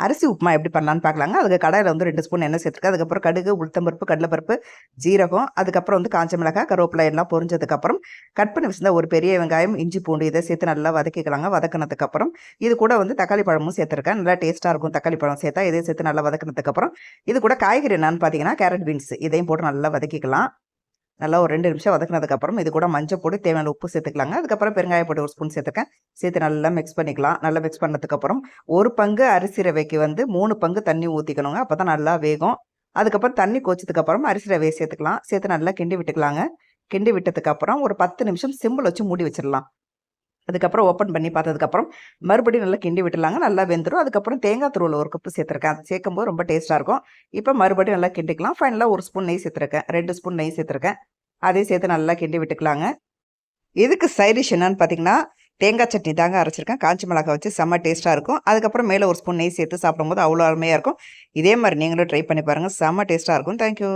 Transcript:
அரிசி உப்புமா எப்படி பண்ணலான்னு பார்க்கலாங்க. அதுக்கு கடாயில் வந்து 2 ஸ்பூன் எண்ணெய் சேர்த்துருக்கேன். அதுக்கப்புறம் கடுகு, உளுத்தம்பருப்பு, கடலைப்பருப்பு, ஜீரகம், அதுக்கப்புறம் வந்து காஞ்ச மிளகாய், கருவேப்பிலை எல்லாம் பொரிஞ்சதுக்கப்புறம் கட் பண்ணி வச்சிருந்த ஒரு பெரிய வெங்காயம், இஞ்சி, பூண்டு இதை சேர்த்து நல்லா வதக்கிக்கலாங்க. வதக்கினதுக்கப்புறம் இது கூட வந்து தக்காளி பழமும் சேர்த்துருக்கேன். நல்லா டேஸ்ட்டாக இருக்கும் தக்காளி பழம் சேர்த்தா. இதையும் சேர்த்து நல்லா வதக்கினதுக்கப்புறம் இது கூட காய்கறி என்னன்னு பார்த்தீங்கன்னா கேரட், பீன்ஸ் இதையும் போட்டு நல்லா வதக்கிக்கலாம். நல்லா ஒரு 2 நிமிஷம் வதக்கினதுக்கப்புறம் இது கூட மஞ்சள் பொடி, தேவையான உப்பு சேர்த்துக்கலாங்க. அதுக்கப்புறம் பெருங்காய பொடி 1 ஸ்பூன் சேர்த்துருக்கேன். சேர்த்து நல்லா மிக்ஸ் பண்ணிக்கலாம். நல்லா மிக்ஸ் பண்ணதுக்கப்புறம் 1 பங்கு அரிசி ரவைக்கு வந்து 3 பங்கு தண்ணி ஊற்றிக்கணுங்க. அப்போ தான் நல்லா வேகும். அதுக்கப்புறம் தண்ணி கொதிச்சதுக்கப்புறம் அரிசி ரவையை சேர்த்துக்கலாம். சேர்த்து நல்லா கிண்டி விட்டுக்கலாங்க. கிண்டி விட்டதுக்கப்புறம் ஒரு 10 நிமிஷம் சிம்பிள் வச்சு மூடி வச்சிடலாம். அதுக்கப்புறம் ஓப்பன் பண்ணி பார்த்ததுக்கப்புறம் மறுபடியும் நல்லா கிண்டி விட்டுலாங்க. நல்லா வெந்துடும். அதுக்கப்புறம் தேங்காய் துருவல் 1 கப்பு சேர்த்துருக்கேன். அது சேர்க்கும்போது ரொம்ப டேஸ்ட்டாக இருக்கும். இப்போ மறுபடியும் நல்லா கிண்டிக்கலாம். ஃபைனலாக 1 ஸ்பூன் நெய் சேர்த்துருக்கேன். 2 ஸ்பூன் நெய் சேர்த்துருக்கேன். அதையும் சேர்த்து நல்லா கிண்டி விட்டுக்கலாங்க. இதுக்கு சைட் டிஷ் என்னன்னு பார்த்தீங்கன்னா தேங்காய் சட்னி தாங்க அரைச்சிருக்கேன். காஞ்ச மிளகாய் வச்சு செம்ம டேஸ்ட்டாக இருக்கும். அதுக்கப்புறம் மேலே 1 ஸ்பூன் நெய் சேர்த்து சாப்பிடும்போது அவ்வளோ அருமையாக இருக்கும். இதே மாதிரி நீங்களும் ட்ரை பண்ணி பாருங்கள். செம்ம டேஸ்ட்டாக இருக்கும். தேங்க்யூ.